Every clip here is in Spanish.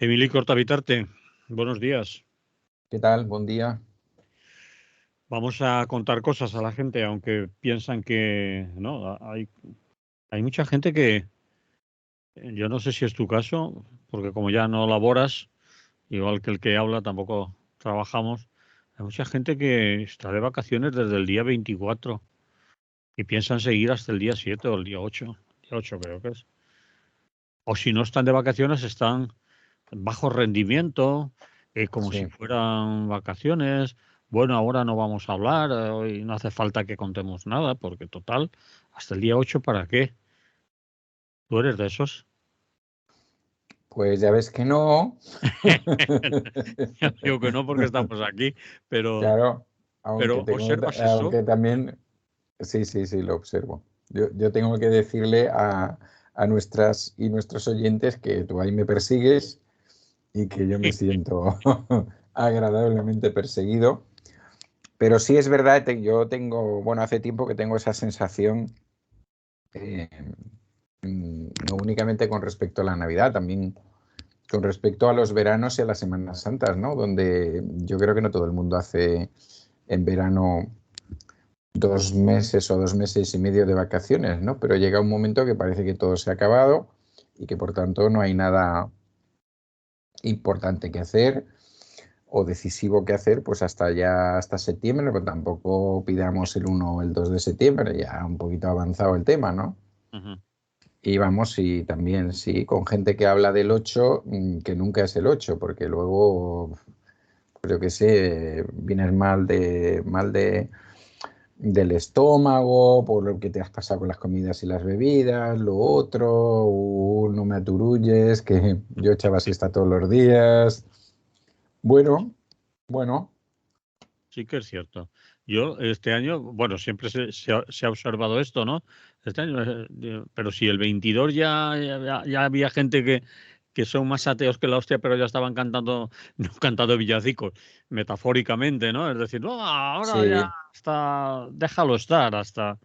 Emily Cortavitarte, buenos días. ¿Qué tal? Buen día. Vamos a contar cosas a la gente, aunque piensan que no. Hay mucha gente que, yo no sé si es tu caso, porque como ya no laboras, igual que el que habla, tampoco trabajamos. Hay mucha gente que está de vacaciones desde el día 24 y piensan seguir hasta el día 7 o el día 8. Día 8 creo que es. O si no están de vacaciones, están bajo rendimiento, como si Sí. fueran vacaciones. Bueno, ahora no vamos a hablar, hoy no hace falta que contemos nada, porque total, hasta el día 8, ¿para qué? ¿Tú eres de esos? Pues ya ves que no. Ya digo que no porque estamos aquí, pero, Claro, pero ¿observas eso? aunque también, sí, lo observo. Yo tengo que decirle a nuestras y nuestros oyentes que tú ahí me persigues y que yo me siento agradablemente perseguido. Pero sí es verdad, yo tengo, bueno, hace tiempo que tengo esa sensación, eh, no únicamente con respecto a la Navidad, también con respecto a los veranos y a las Semanas Santas, ¿no? Donde yo creo que no todo el mundo hace en verano 2 meses o 2 meses y medio de vacaciones, ¿no? Pero llega un momento que parece que todo se ha acabado y que por tanto no hay nada importante que hacer o decisivo que hacer, pues hasta septiembre, pero tampoco pidamos el 1 o el 2 de septiembre, ya un poquito avanzado el tema, ¿no? Ujú. Y vamos, y también, sí, con gente que habla del 8, que nunca es el 8, porque luego, creo que sé, vienes del estómago, por lo que te has pasado con las comidas y las bebidas, lo otro, no me aturulles, que yo echaba siesta todos los días. Bueno, bueno, Sí que es cierto. Yo este año, bueno, siempre se ha observado esto, ¿no? Este año, pero si el 22 ya había gente que son más ateos que la hostia, pero ya estaban cantando, no cantando villancicos, metafóricamente, ¿no? Es decir, no, ahora ya sí, déjalo estar, hasta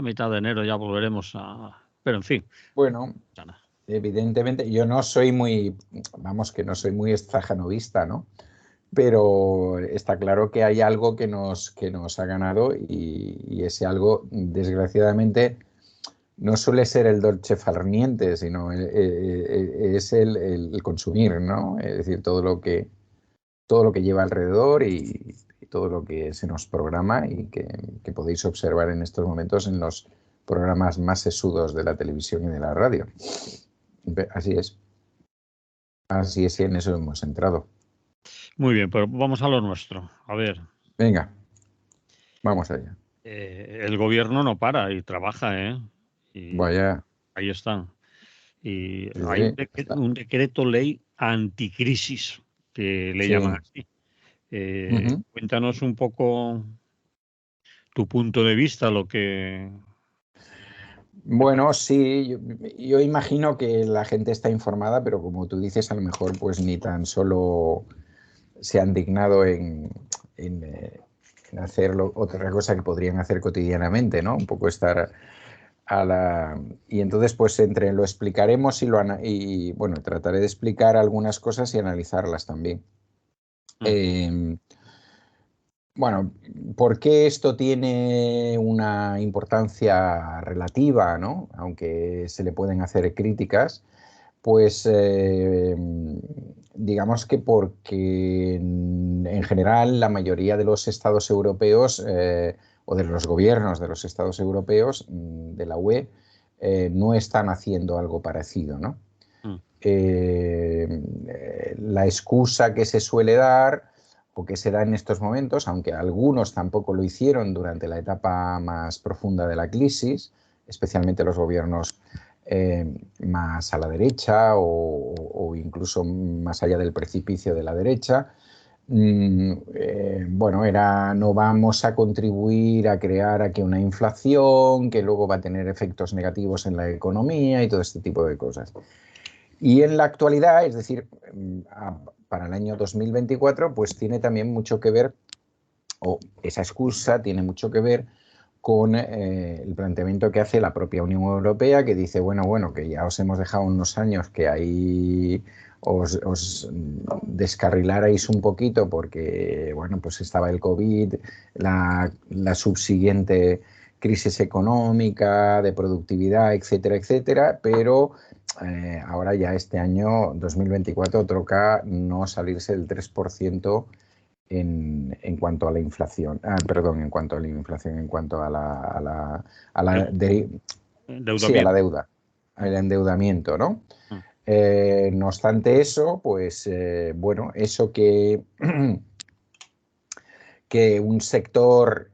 mitad de enero ya volveremos a... Pero en fin, bueno, nada. evidentemente yo no soy muy, vamos, que no soy muy estajanovista, ¿no? Pero está claro que hay algo que nos ha ganado y ese algo, desgraciadamente, no suele ser el dolce far niente, sino es el consumir, ¿no? Es decir, todo lo que lleva alrededor y todo lo que se nos programa y que podéis observar en estos momentos en los programas más sesudos de la televisión y de la radio. Así es. Así es, y en eso hemos entrado. Muy bien, pero vamos a lo nuestro. A ver, Venga, vamos allá. el gobierno no para y trabaja, ¿eh? Y Vaya, ahí están. Y sí, hay sí, un decreto ley anticrisis, que le llaman sí. así. Ujú. Cuéntanos un poco tu punto de vista, lo que te Bueno, sí, yo imagino que la gente está informada, pero como tú dices, a lo mejor pues ni tan solo se han dignado en, eh, en hacer otra cosa que podrían hacer cotidianamente, ¿no? Un poco estar a la... Y entonces, pues entre lo explicaremos y bueno, trataré de explicar algunas cosas y analizarlas también. Mm, Eh, bueno, ¿por qué esto tiene una importancia relativa, ¿no? Aunque se le pueden hacer críticas? Pues digamos que porque en general la mayoría de los estados europeos o de los gobiernos de los estados europeos de la UE no están haciendo algo parecido, ¿no? mm, La excusa que se suele dar o que se da en estos momentos, aunque algunos tampoco lo hicieron durante la etapa más profunda de la crisis, especialmente los gobiernos más a la derecha o incluso más allá del precipicio de la derecha, bueno, era no vamos a contribuir a crear aquí una inflación que luego va a tener efectos negativos en la economía y todo este tipo de cosas. Y en la actualidad, es decir, para el año 2024, pues tiene también mucho que ver, o esa excusa tiene mucho que ver con el planteamiento que hace la propia Unión Europea, que dice, bueno, que ya os hemos dejado unos años que hay os descarrilarais un poquito porque, bueno, pues estaba el COVID, la subsiguiente crisis económica, de productividad, etcétera, etcétera, pero ahora ya este año 2024 toca no salirse del 3% en cuanto a la inflación. Perdón, en cuanto a la inflación, en cuanto a la sí, a la deuda, al endeudamiento, ¿no? No obstante eso, pues bueno, eso que un sector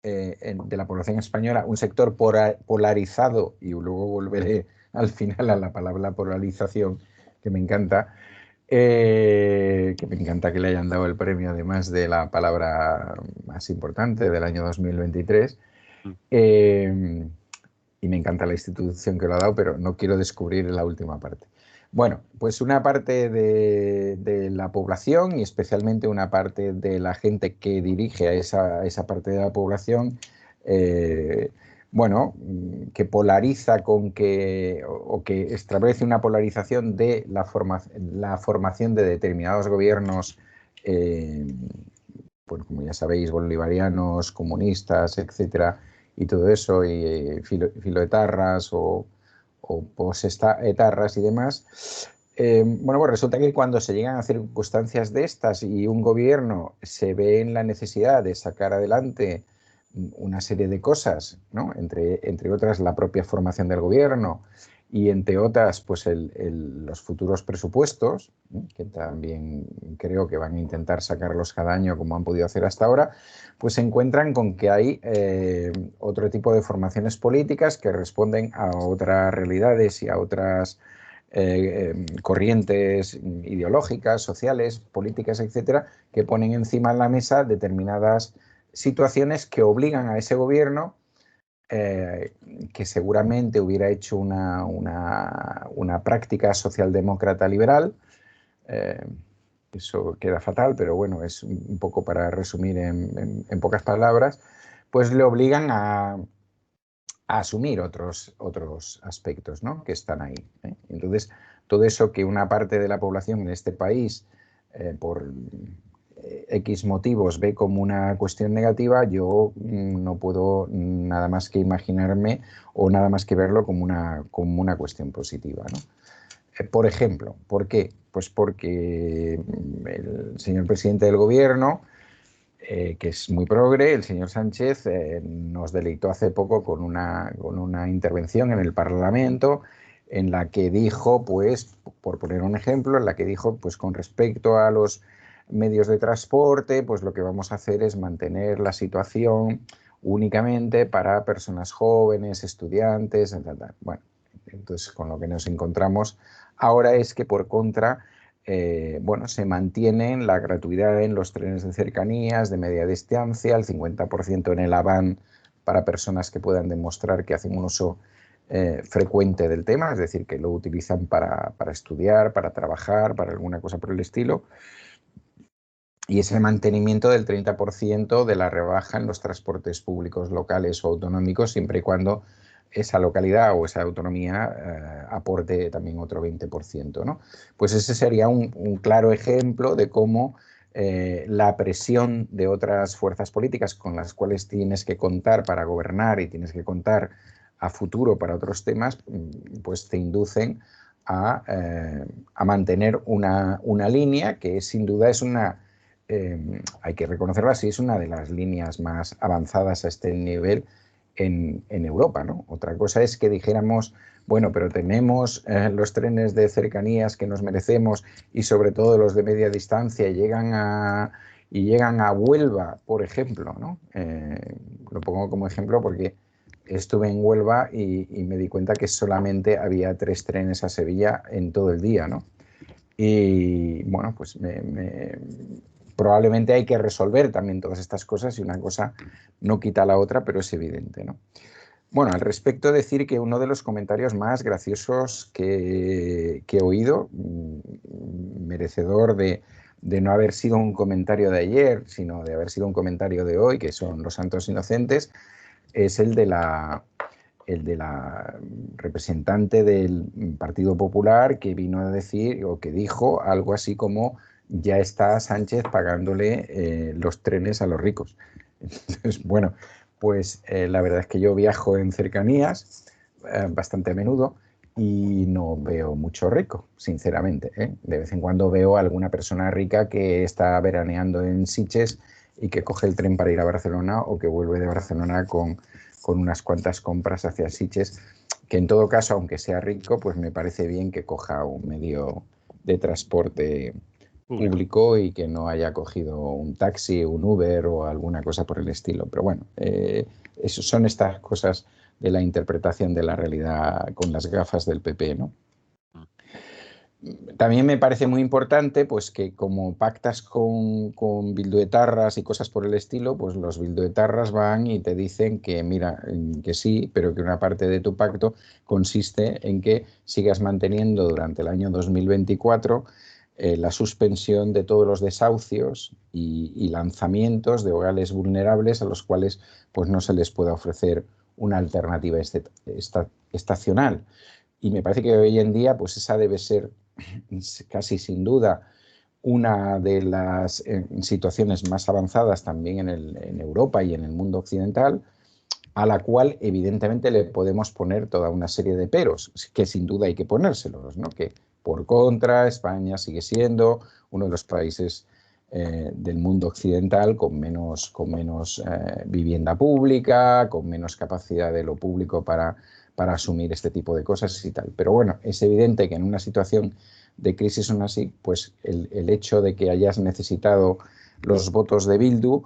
de la población española, un sector polarizado, y luego volveré al final a la palabra polarización, que me encanta, que le hayan dado el premio, además de la palabra más importante del año 2023. Y me encanta la institución que lo ha dado, pero no quiero descubrir la última parte. Bueno, pues una parte de la población, y especialmente una parte de la gente que dirige a esa parte de la población, bueno, que polariza o que establece una polarización de la formación de determinados gobiernos, pues como ya sabéis, bolivarianos, comunistas, etcétera, y todo eso, y filoetarras o postetarras y demás. Bueno, pues resulta que cuando se llegan a circunstancias de estas y un gobierno se ve en la necesidad de sacar adelante una serie de cosas, ¿no? Entre otras la propia formación del gobierno y entre otras pues los futuros presupuestos, que también creo que van a intentar sacarlos cada año como han podido hacer hasta ahora, pues se encuentran con que hay otro tipo de formaciones políticas que responden a otras realidades y a otras corrientes ideológicas, sociales, políticas, etcétera, que ponen encima de la mesa determinadas situaciones que obligan a ese gobierno, que seguramente hubiera hecho una práctica socialdemócrata liberal, eso queda fatal, pero bueno, es un poco para resumir en pocas palabras, pues le obligan a asumir otros aspectos, ¿no?, que están ahí. Entonces, todo eso que una parte de la población en este país, por X motivos, ve como una cuestión negativa, yo no puedo nada más que imaginarme o nada más que verlo como una cuestión positiva, ¿no? Por ejemplo, ¿por qué? Pues porque el señor presidente del gobierno, que es muy progre, el señor Sánchez, nos deleitó hace poco con una intervención en el Parlamento en la que dijo, pues, por poner un ejemplo, en la que dijo, pues, con respecto a los medios de transporte, pues lo que vamos a hacer es mantener la situación únicamente para personas jóvenes, estudiantes, etc. Bueno, entonces con lo que nos encontramos ahora es que por contra, bueno, se mantiene la gratuidad en los trenes de cercanías de media distancia, el 50% en el AVAN para personas que puedan demostrar que hacen un uso frecuente del tema, es decir, que lo utilizan para estudiar, para trabajar, para alguna cosa por el estilo, y ese mantenimiento del 30% de la rebaja en los transportes públicos locales o autonómicos, siempre y cuando esa localidad o esa autonomía aporte también otro 20%, ¿no? Pues ese sería un claro ejemplo de cómo la presión de otras fuerzas políticas con las cuales tienes que contar para gobernar y tienes que contar a futuro para otros temas, pues te inducen a mantener una línea que sin duda es hay que reconocerlo así, es una de las líneas más avanzadas a este nivel en Europa, ¿no? Otra cosa es que dijéramos, bueno, pero tenemos los trenes de cercanías que nos merecemos y sobre todo los de media distancia y llegan a Huelva, por ejemplo, ¿no? Lo pongo como ejemplo porque estuve en Huelva y me di cuenta que solamente había 3 trenes a Sevilla en todo el día, ¿no? Y bueno, pues probablemente hay que resolver también todas estas cosas y una cosa no quita la otra, pero es evidente, ¿no? Bueno, al respecto decir que uno de los comentarios más graciosos que he oído, merecedor de no haber sido un comentario de ayer, sino de haber sido un comentario de hoy, que son los santos inocentes, es el de el de la representante del Partido Popular, que vino a decir o que dijo algo así como ya está Sánchez pagándole los trenes a los ricos. Entonces, bueno, pues la verdad es que yo viajo en cercanías bastante a menudo y no veo mucho rico, sinceramente, ¿eh? De vez en cuando veo a alguna persona rica que está veraneando en Sitges y que coge el tren para ir a Barcelona o que vuelve de Barcelona con unas cuantas compras hacia Sitges, que en todo caso, aunque sea rico, pues me parece bien que coja un medio de transporte público y que no haya cogido un taxi, un Uber o alguna cosa por el estilo. Pero bueno, eso son estas cosas de la interpretación de la realidad con las gafas del PP, ¿no? También me parece muy importante pues que como pactas con bilduetarras y cosas por el estilo, pues los bilduetarras van y te dicen que mira, que sí, pero que una parte de tu pacto consiste en que sigas manteniendo durante el año 2024 la suspensión de todos los desahucios y lanzamientos de hogares vulnerables a los cuales pues no se les pueda ofrecer una alternativa estacional. Y me parece que hoy en día pues esa debe ser casi sin duda una de las situaciones más avanzadas también en Europa y en el mundo occidental, a la cual evidentemente le podemos poner toda una serie de peros, que sin duda hay que ponérselos, ¿no? Que por contra España sigue siendo uno de los países del mundo occidental con menos vivienda pública, con menos capacidad de lo público para asumir este tipo de cosas y tal. Pero bueno, es evidente que en una situación de crisis aún así, pues el hecho de que hayas necesitado los votos de Bildu,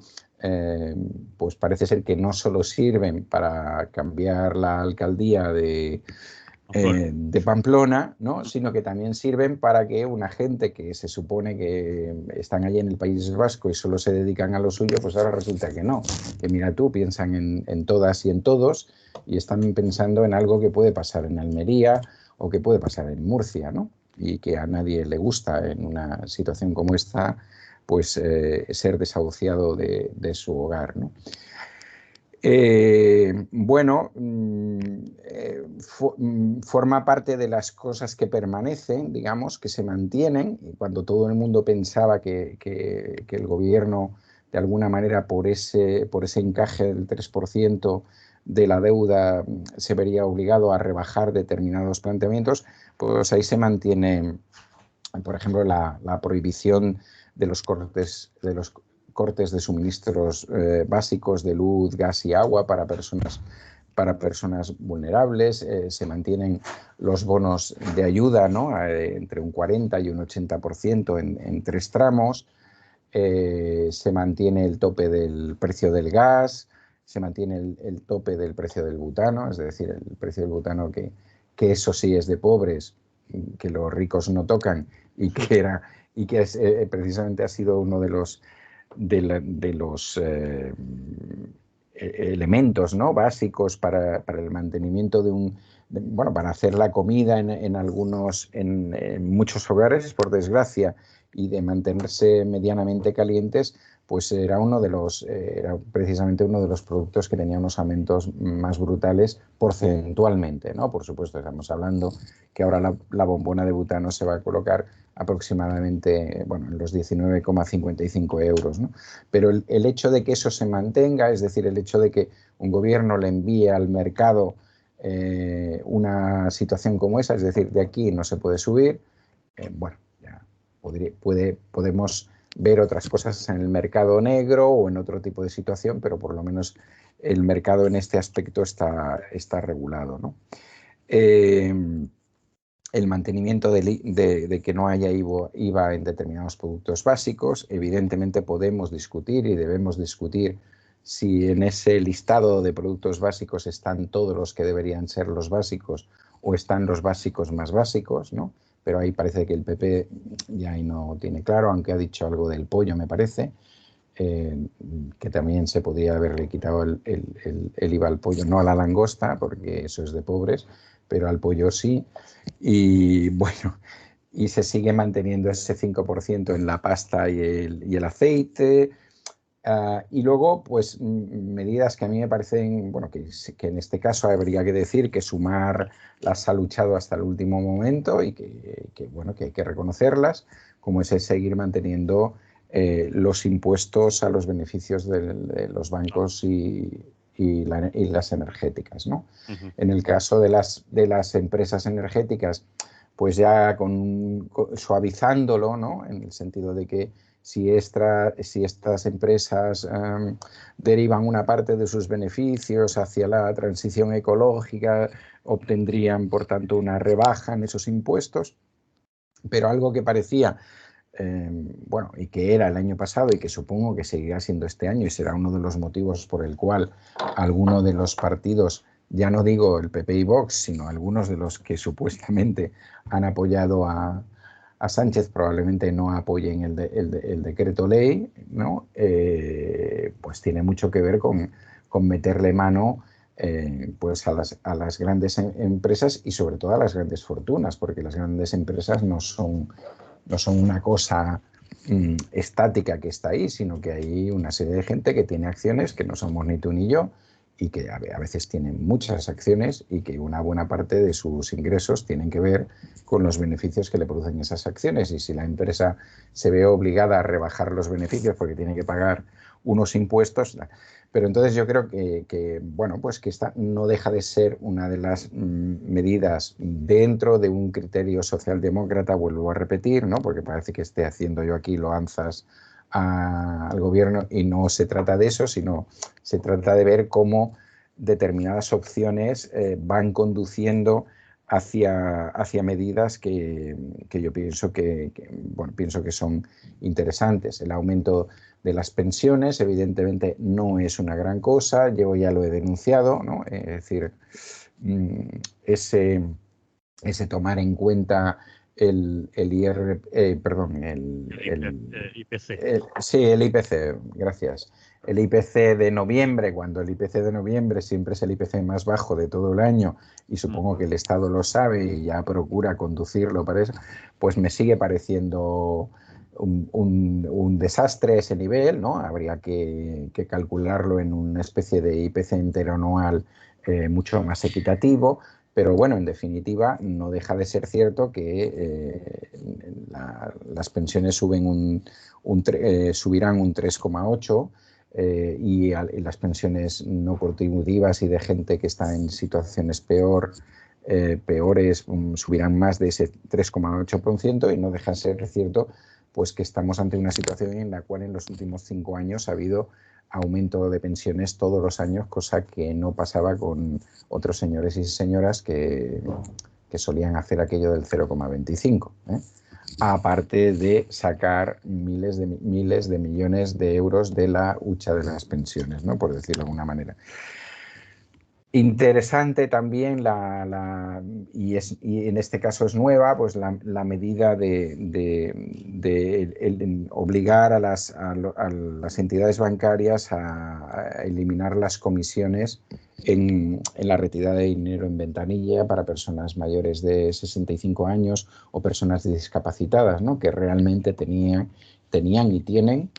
pues parece ser que no solo sirven para cambiar la alcaldía de Pamplona, ¿no? Sino que también sirven para que una gente que se supone que están allí en el País Vasco y solo se dedican a lo suyo, pues ahora resulta que no, que mira tú, piensan en todas y en todos y están pensando en algo que puede pasar en Almería o que puede pasar en Murcia, ¿no? Y que a nadie le gusta en una situación como esta, pues ser desahuciado de su hogar, ¿no? Bueno, forma parte de las cosas que permanecen, digamos, que se mantienen, y cuando todo el mundo pensaba que el gobierno, de alguna manera, por ese encaje del 3% de la deuda, se vería obligado a rebajar determinados planteamientos, pues ahí se mantiene, por ejemplo, la prohibición de los cortes de suministros básicos de luz, gas y agua para personas vulnerables. Se mantienen los bonos de ayuda, ¿no? Entre un 40 y un 80% en 3 tramos. Se mantiene el tope del precio del gas, se mantiene el tope del precio del butano, es decir, el precio del butano que eso sí es de pobres, que los ricos no tocan y que precisamente ha sido uno de los elementos, ¿no? Básicos para el mantenimiento para hacer la comida en muchos hogares, por desgracia, y de mantenerse medianamente calientes, pues era precisamente uno de los productos que tenía unos aumentos más brutales porcentualmente, ¿no? Por supuesto, estamos hablando que ahora la bombona de butano se va a colocar aproximadamente, en los 19,55 euros, ¿no? Pero el hecho de que eso se mantenga, es decir, el hecho de que un gobierno le envíe al mercado una situación como esa, es decir, de aquí no se puede subir, ya podemos ver otras cosas en el mercado negro o en otro tipo de situación, pero por lo menos el mercado en este aspecto está regulado, ¿no? El mantenimiento de que no haya IVA en determinados productos básicos. Evidentemente podemos discutir y debemos discutir si en ese listado de productos básicos están todos los que deberían ser los básicos o están los básicos más básicos, ¿no? Pero ahí parece que el PP ya ahí no tiene claro, aunque ha dicho algo del pollo, me parece, que también se podría haberle quitado el IVA al pollo, no a la langosta, porque eso es de pobres, pero al pollo sí. Y bueno, y se sigue manteniendo ese 5% en la pasta y el aceite. Y luego, pues, medidas que a mí me parecen, bueno, que en este caso habría que decir que Sumar las ha luchado hasta el último momento y bueno, que hay que reconocerlas, como es el seguir manteniendo los impuestos a los beneficios de los bancos y las energéticas, ¿no? Ujú. En el caso de las empresas energéticas, pues ya suavizándolo, ¿no? En el sentido de que si estas empresas derivan una parte de sus beneficios hacia la transición ecológica, obtendrían, por tanto, una rebaja en esos impuestos, pero algo que parecía, bueno, y que era el año pasado y que supongo que seguirá siendo este año y será uno de los motivos por el cual alguno de los partidos, ya no digo el PP y Vox, sino algunos de los que supuestamente han apoyado a Sánchez probablemente no apoyen el decreto ley, ¿no? Pues tiene mucho que ver con meterle mano pues a las grandes empresas y sobre todo a las grandes fortunas, porque las grandes empresas no son una cosa estática que está ahí, sino que hay una serie de gente que tiene acciones que no somos ni tú ni yo y que a veces tienen muchas acciones y que una buena parte de sus ingresos tienen que ver con los beneficios que le producen esas acciones. Y si la empresa se ve obligada a rebajar los beneficios porque tiene que pagar unos impuestos, pero entonces yo creo bueno, pues que esta no deja de ser una de las medidas dentro de un criterio socialdemócrata, vuelvo a repetir, ¿no? Porque parece que esté haciendo yo aquí loanzas al gobierno y no se trata de eso, sino se trata de ver cómo determinadas opciones van conduciendo hacia medidas que yo pienso bueno, pienso que son interesantes. El aumento de las pensiones, evidentemente, no es una gran cosa, yo ya lo he denunciado, ¿no? Es decir, ese tomar en cuenta El IPC. Sí, el IPC, gracias. El IPC de noviembre, cuando el IPC de noviembre siempre es el IPC más bajo de todo el año, y supongo que el Estado lo sabe y ya procura conducirlo para eso, pues me sigue pareciendo un desastre ese nivel, ¿no? Habría que calcularlo en una especie de IPC interanual mucho más equitativo. Pero bueno, en definitiva, no deja de ser cierto que las pensiones subirán un 3,8 y las pensiones no contributivas y de gente que está en situaciones peores subirán más de ese 3,8% y no deja de ser cierto pues que estamos ante una situación en la cual en los últimos 5 años ha habido aumento de pensiones todos los años, cosa que no pasaba con otros señores y señoras que solían hacer aquello del 0,25, aparte de sacar miles de millones de euros de la hucha de las pensiones, ¿no? Por decirlo de alguna manera. Interesante también, y en este caso es nueva, pues la medida de obligar a las entidades bancarias a eliminar las comisiones en la retirada de dinero en ventanilla para personas mayores de 65 años o personas discapacitadas, ¿no? Que realmente tenían y tienen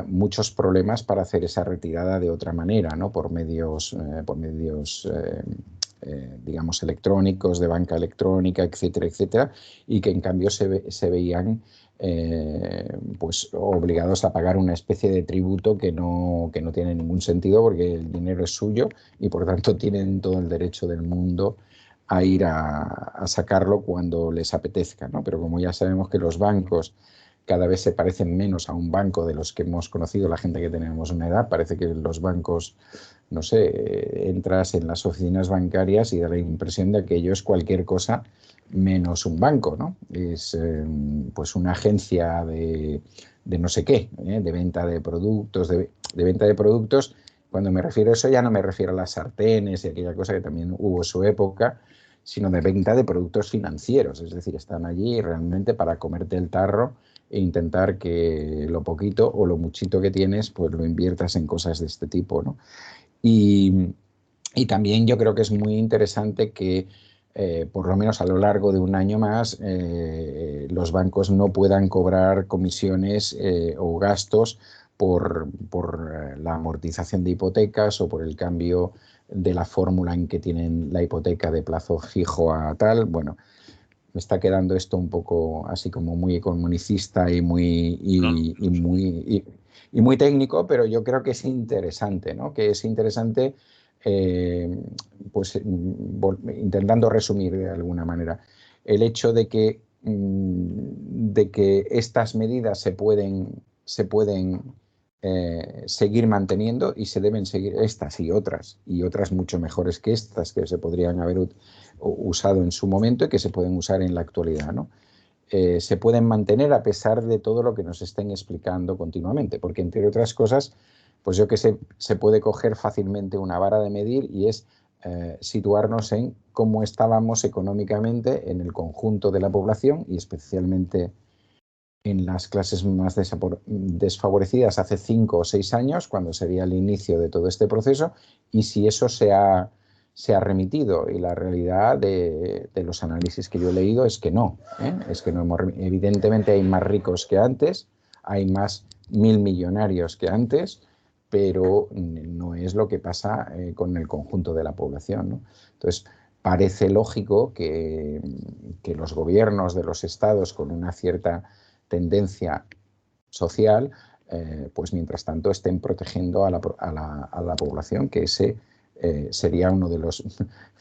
muchos problemas para hacer esa retirada de otra manera, ¿no? Por medios digamos, electrónicos, de banca electrónica, etcétera, etcétera, y que en cambio se veían pues obligados a pagar una especie de tributo que no tiene ningún sentido porque el dinero es suyo y por tanto tienen todo el derecho del mundo a ir a sacarlo cuando les apetezca, ¿no? Pero como ya sabemos que los bancos cada vez se parecen menos a un banco de los que hemos conocido la gente que tenemos una edad. Parece que los bancos, no sé, entras en las oficinas bancarias y da la impresión de que ello es cualquier cosa menos un banco, ¿no? Es pues una agencia de no sé qué, de venta de productos, de venta de productos. Cuando me refiero a eso ya no me refiero a las sartenes y aquella cosa que también hubo su época, sino de venta de productos financieros. Es decir, están allí realmente para comerte el tarro e intentar que lo poquito o lo muchito que tienes, pues lo inviertas en cosas de este tipo, ¿no? Y también yo creo que es muy interesante que, por lo menos a lo largo de un año más, los bancos no puedan cobrar comisiones o gastos por la amortización de hipotecas o por el cambio de la fórmula en que tienen la hipoteca de plazo fijo a tal. Bueno, me está quedando esto un poco así como muy economicista y muy técnico, pero yo creo que es interesante, ¿no? Que es interesante, pues intentando resumir de alguna manera, el hecho de que estas medidas se pueden seguir manteniendo y se deben seguir estas y otras mucho mejores que estas que se podrían haber usado en su momento y que se pueden usar en la actualidad, ¿no? Se pueden mantener a pesar de todo lo que nos estén explicando continuamente, porque entre otras cosas, pues yo que sé, se puede coger fácilmente una vara de medir y es situarnos en cómo estábamos económicamente en el conjunto de la población y especialmente en las clases más desfavorecidas hace 5 o 6 años, cuando sería el inicio de todo este proceso, y si eso se ha remitido. Y la realidad de los análisis que yo he leído es que no, ¿eh? Es que no evidentemente hay más ricos que antes, hay más 1.000 millonarios que antes, pero no es lo que pasa con el conjunto de la población, ¿no? Entonces, parece lógico que los gobiernos de los estados con una cierta tendencia social, pues mientras tanto estén protegiendo a la población, que ese sería uno de los,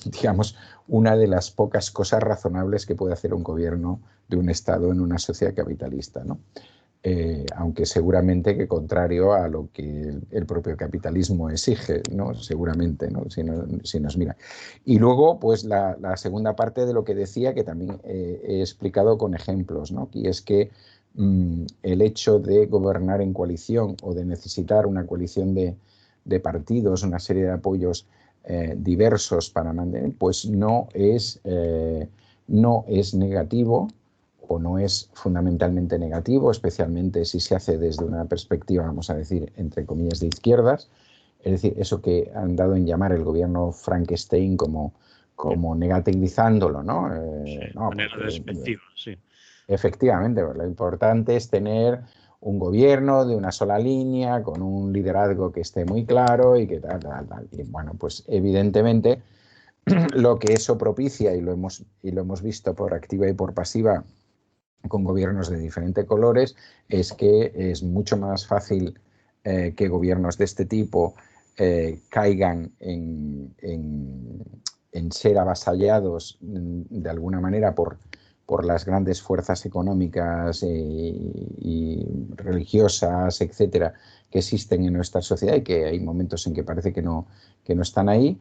digamos, una de las pocas cosas razonables que puede hacer un gobierno de un Estado en una sociedad capitalista, ¿no? Aunque seguramente que contrario a lo que el propio capitalismo exige, ¿no? Seguramente, ¿no? Si nos mira. Y luego, pues la segunda parte de lo que decía, que también he explicado con ejemplos, ¿no? Y es que el hecho de gobernar en coalición o de necesitar una coalición de partidos, una serie de apoyos diversos para mantener, pues no es negativo o no es fundamentalmente negativo, especialmente si se hace desde una perspectiva, vamos a decir, entre comillas, de izquierdas, es decir, eso que han dado en llamar el gobierno Frankenstein como negativizándolo, ¿no? Sí, No, manera porque despectiva, sí. efectivamente, lo importante es tener un gobierno de una sola línea, con un liderazgo que esté muy claro y que tal, tal, tal. Y bueno, pues evidentemente lo que eso propicia, y lo hemos visto por activa y por pasiva con gobiernos de diferentes colores, es que es mucho más fácil que gobiernos de este tipo caigan en ser avasallados de alguna manera por las grandes fuerzas económicas y religiosas, etcétera, que existen en nuestra sociedad y que hay momentos en que parece que no están ahí.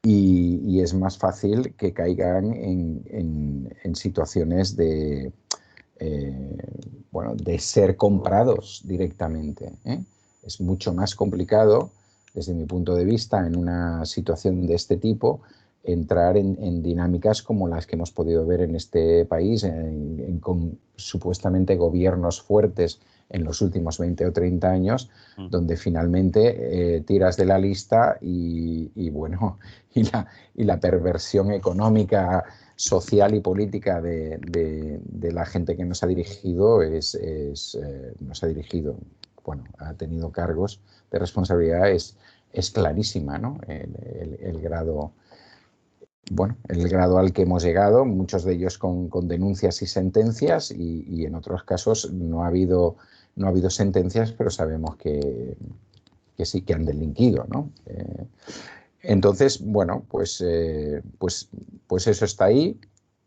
Y es más fácil que caigan en situaciones de ser comprados directamente, ¿eh? Es mucho más complicado, desde mi punto de vista, en una situación de este tipo, entrar en dinámicas como las que hemos podido ver en este país, con supuestamente gobiernos fuertes en los últimos 20 o 30 años, donde finalmente tiras de la lista y la perversión económica, social y política de la gente que nos ha dirigido ha tenido cargos de responsabilidad, es clarísima, ¿no? El grado al que hemos llegado, muchos de ellos con denuncias y sentencias, y en otros casos no ha habido sentencias, pero sabemos que sí que han delinquido, ¿no? Entonces, bueno, pues eso está ahí.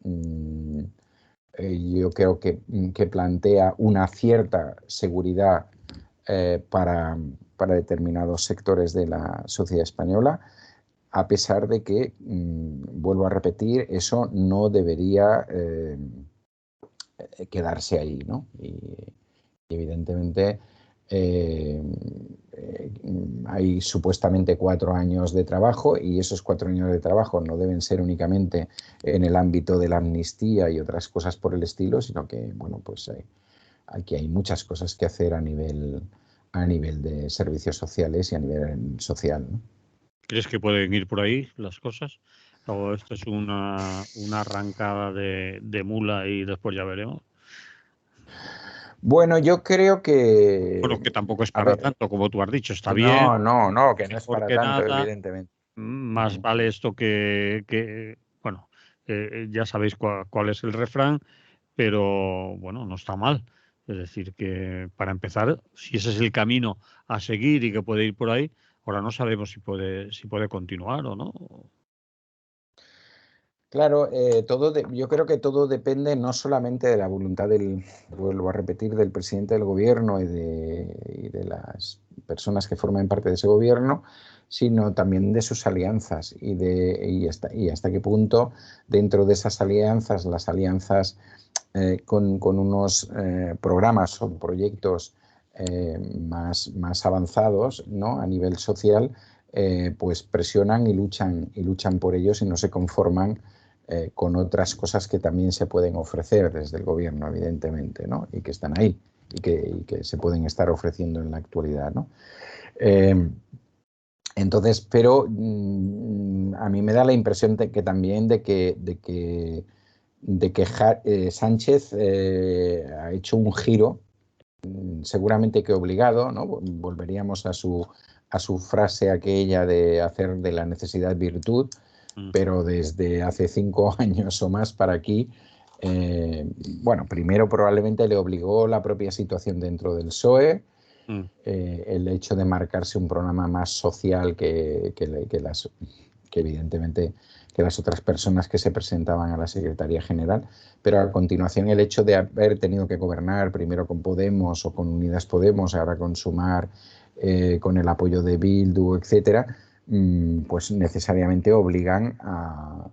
Yo creo que plantea una cierta seguridad para determinados sectores de la sociedad española, a pesar de que, vuelvo a repetir, eso no debería quedarse ahí, ¿no? Y evidentemente hay supuestamente 4 años de trabajo, y esos 4 años de trabajo no deben ser únicamente en el ámbito de la amnistía y otras cosas por el estilo, sino que, bueno, pues aquí hay muchas cosas que hacer a nivel de servicios sociales y a nivel social, ¿no? ¿Crees que pueden ir por ahí las cosas? ¿O esto es una arrancada de mula y después ya veremos? Bueno, yo creo que, Bueno, que tampoco es a para ver, tanto, como tú has dicho, está bien, no, no, no, que no es mejor para que tanto, nada, evidentemente. más vale esto bueno, ya sabéis cuál es el refrán, pero bueno, no está mal. Es decir, que para empezar, si ese es el camino a seguir y que puede ir por ahí, ahora no sabemos si puede continuar o no. Claro, yo creo que todo depende no solamente de la voluntad vuelvo a repetir, del presidente del gobierno y de las personas que forman parte de ese gobierno, sino también de sus alianzas y hasta qué punto dentro de esas alianzas, las alianzas con unos programas o proyectos más avanzados, ¿no? A nivel social, pues presionan y luchan por ellos y no se conforman con otras cosas que también se pueden ofrecer desde el gobierno, evidentemente, ¿no? Y que están ahí y que se pueden estar ofreciendo en la actualidad, ¿no? Eh, entonces, pero a mí me da la impresión de que también de que Sánchez ha hecho un giro, seguramente que obligado, ¿no? Volveríamos a su frase aquella de hacer de la necesidad virtud, Mm, pero desde hace 5 años o más para aquí, eh, bueno, primero probablemente le obligó la propia situación dentro del PSOE, mm, el hecho de marcarse un programa más social que evidentemente que las otras personas que se presentaban a la Secretaría General, pero a continuación el hecho de haber tenido que gobernar primero con Podemos o con Unidas Podemos, ahora con Sumar, con el apoyo de Bildu, etcétera, pues necesariamente obligan a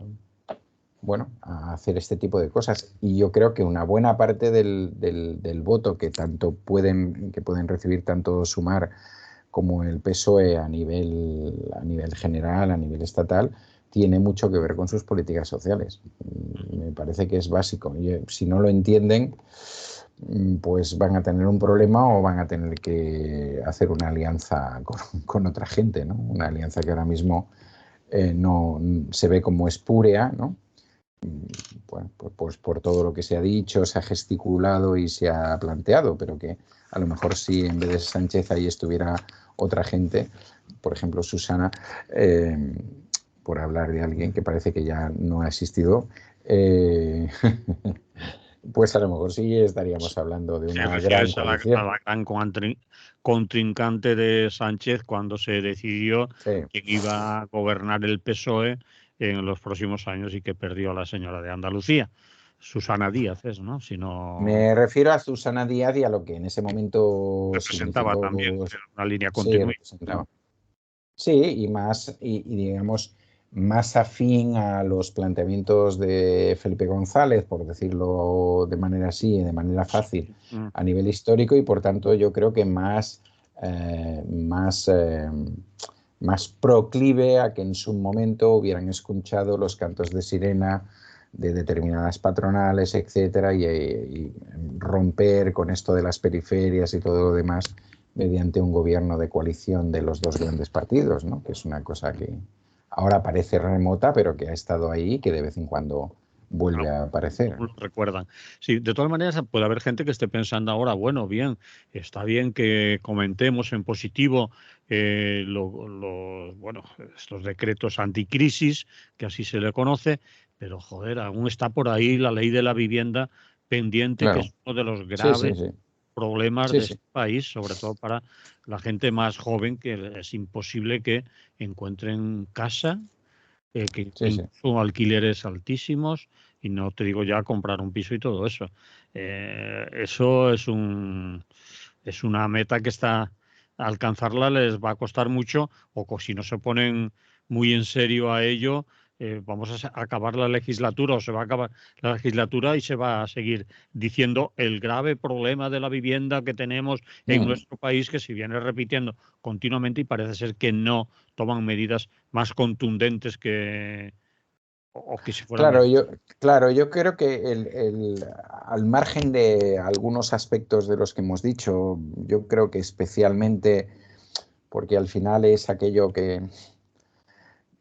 hacer este tipo de cosas. Y yo creo que una buena parte del voto que pueden recibir tanto Sumar como el PSOE a nivel general, a nivel estatal, tiene mucho que ver con sus políticas sociales. Me parece que es básico. Y, si no lo entienden, pues van a tener un problema o van a tener que hacer una alianza con otra gente, ¿no? Una alianza que ahora mismo no se ve como espúrea, ¿no? Bueno, pues por todo lo que se ha dicho, se ha gesticulado y se ha planteado, pero que a lo mejor si en vez de Sánchez ahí estuviera otra gente, por ejemplo Susana, eh, por hablar de alguien que parece que ya no ha existido, pues a lo mejor sí estaríamos hablando de Si una gran refieres a coalición. la gran contrincante de Sánchez cuando se decidió Sí. quién iba a gobernar el PSOE en los próximos años y que perdió a la señora de Andalucía, Susana Díaz, ¿no? Si no Me refiero a Susana Díaz y a lo que en ese momento representaba también significó, una línea sí, continua. representaba. Sí, y digamos, más afín a los planteamientos de Felipe González, por decirlo de manera así, de manera fácil, Mm, a nivel histórico, y por tanto yo creo que más proclive a que en su momento hubieran escuchado los cantos de sirena de determinadas patronales, etcétera, y romper con esto de las periferias y todo lo demás mediante un gobierno de coalición de los dos grandes partidos, ¿no? Que es una cosa que ahora parece remota, pero que ha estado ahí y que de vez en cuando vuelve a aparecer, lo ¿no? recuerdan. Sí, de todas maneras puede haber gente que esté pensando ahora, bueno, bien, está bien que comentemos en positivo bueno, estos decretos anticrisis, que así se le conoce, pero joder, aún está por ahí la ley de la vivienda pendiente, que Claro, es uno de los sí, graves sí, sí, problemas sí, de sí. este país, sobre todo para la gente más joven, que es imposible que encuentren casa, que Sí, sí. son alquileres altísimos y no te digo ya comprar un piso y todo eso. Eso es una meta que está alcanzarla les va a costar mucho si no se ponen muy en serio a ello. Vamos a acabar la legislatura o se va a acabar la legislatura y se va a seguir diciendo el grave problema de la vivienda que tenemos en Mm. nuestro país, que se viene repitiendo continuamente y parece ser que no toman medidas más contundentes o que si fueran Claro, medidas. claro, yo creo que al margen de algunos aspectos de los que hemos dicho, yo creo que especialmente porque al final es aquello que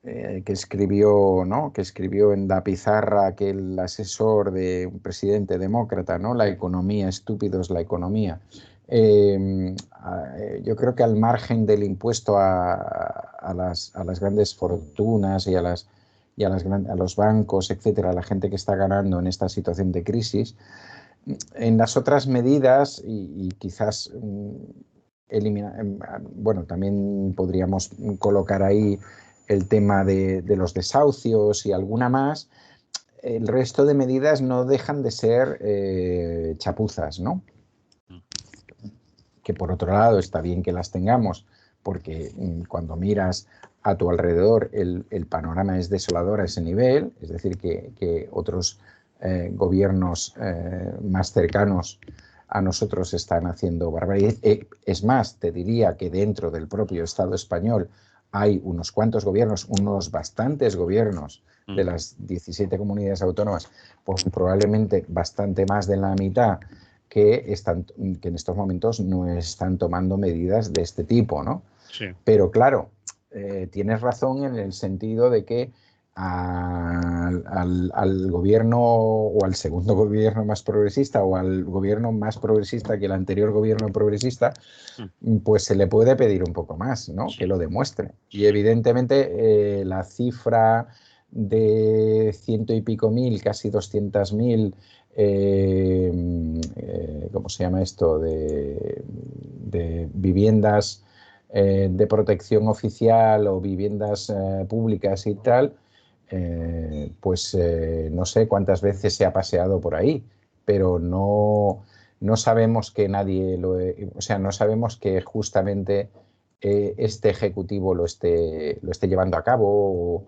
que escribió, ¿no? Que escribió en la pizarra aquel asesor de un presidente demócrata, ¿no? La economía, estúpidos, la economía. Yo creo que al margen del impuesto a las grandes fortunas y a los bancos, etcétera, a la gente que está ganando en esta situación de crisis, en las otras medidas y quizás bueno, también podríamos colocar ahí el tema de los desahucios y alguna más. El resto de medidas no dejan de ser chapuzas, ¿no? Que por otro lado está bien que las tengamos, porque cuando miras a tu alrededor el panorama es desolador a ese nivel, es decir, que otros gobiernos más cercanos a nosotros están haciendo barbaridades. Es más, te diría que dentro del propio Estado español hay unos cuantos gobiernos, unos bastantes gobiernos de las 17 comunidades autónomas, pues probablemente bastante más de la mitad que en estos momentos no están tomando medidas de este tipo, ¿no? Sí. Pero claro, tienes razón en el sentido de que al gobierno o al segundo gobierno más progresista o al gobierno más progresista que el anterior gobierno progresista, pues se le puede pedir un poco más, ¿no? Sí. Que lo demuestre. Y evidentemente la cifra de 100 y pico mil, casi 200.000, ¿cómo se llama esto? De viviendas de protección oficial o viviendas públicas y tal, pues no sé cuántas veces se ha paseado por ahí, pero no sabemos que nadie o sea, no sabemos que justamente este ejecutivo lo esté llevando a cabo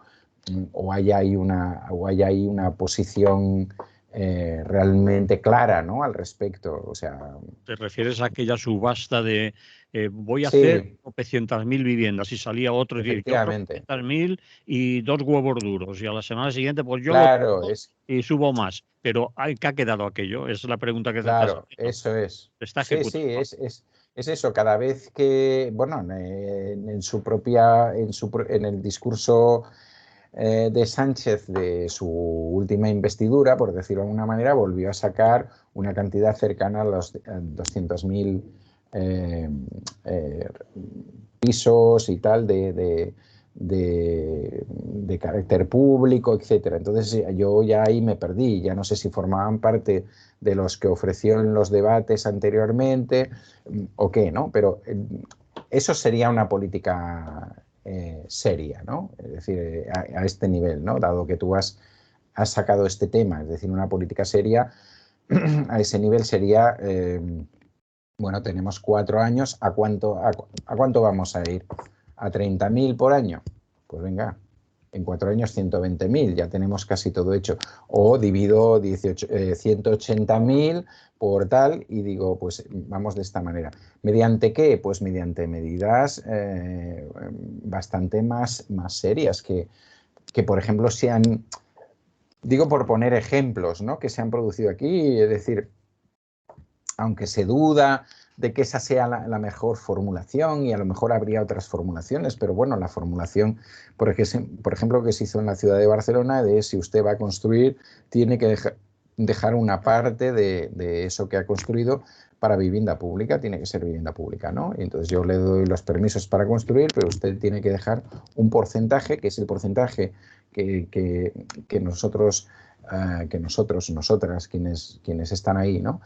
o haya ahí una posición realmente clara, ¿no? Al respecto. O sea, ¿Te refieres a aquella subasta de voy a hacer sí, 900.000 viviendas y salía otro y decía yo efectivamente. 900.000 y 2 huevos duros y a la semana siguiente pues yo lo Claro, pongo y subo más? Pero ¿qué ha quedado aquello? Esa es la pregunta que te estás claro, haciendo. eso es. ¿Se está Sí, sí, ejecutando? es eso. Cada vez que, bueno, en su propia, en el discurso de Sánchez de su última investidura, por decirlo de alguna manera, volvió a sacar una cantidad cercana a los 200.000 eh, eh, pisos y tal de carácter público, etcétera. Entonces yo ya ahí me perdí, ya no sé si formaban parte de los que ofreció en los debates anteriormente o qué, ¿no? Pero eso sería una política seria, ¿no? Es decir, a este nivel, ¿no? Dado que tú has sacado este tema, es decir, una política seria, a ese nivel sería, bueno, tenemos 4 años, ¿a cuánto vamos a ir? ¿A 30.000 por año? Pues venga, en 4 años 120.000, ya tenemos casi todo hecho. O divido 180.000 por tal y digo, pues vamos de esta manera. ¿Mediante qué? Pues mediante medidas bastante más serias que, por ejemplo, digo por poner ejemplos, ¿no? Que se han producido aquí, es decir, aunque se duda de que esa sea la mejor formulación y a lo mejor habría otras formulaciones, pero bueno, la formulación, por ejemplo, que se hizo en la ciudad de Barcelona, de si usted va a construir, tiene que dejar una parte de eso que ha construido para vivienda pública, tiene que ser vivienda pública, ¿no? Y entonces yo le doy los permisos para construir, pero usted tiene que dejar un porcentaje, que es el porcentaje que nosotros nosotras, quienes están ahí, ¿no?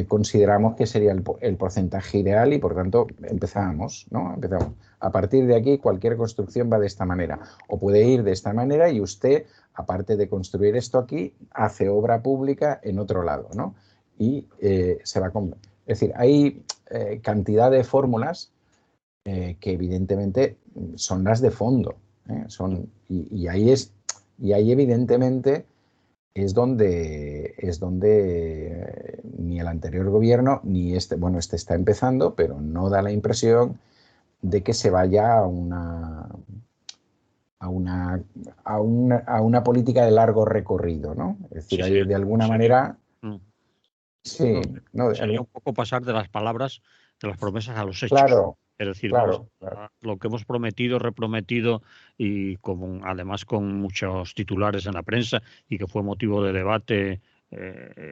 Consideramos que sería el porcentaje ideal y por tanto empezamos, ¿no? Empezamos. A partir de aquí cualquier construcción va de esta manera o puede ir de esta manera y usted, aparte de construir esto aquí, hace obra pública en otro lado, ¿no? Y se va con... Es decir, hay cantidad de fórmulas que evidentemente son las de fondo, y ahí evidentemente es donde ni el anterior gobierno ni este, bueno, este está empezando, pero no da la impresión de que se vaya a una política de largo recorrido, ¿no? Es decir, Sí, hay, de alguna manera, sí, no, no, sería un poco pasar de las palabras, de las promesas a los hechos. claro, Es decir, vamos Claro, claro, a lo que hemos prometido, reprometido y además con muchos titulares en la prensa y que fue motivo de debate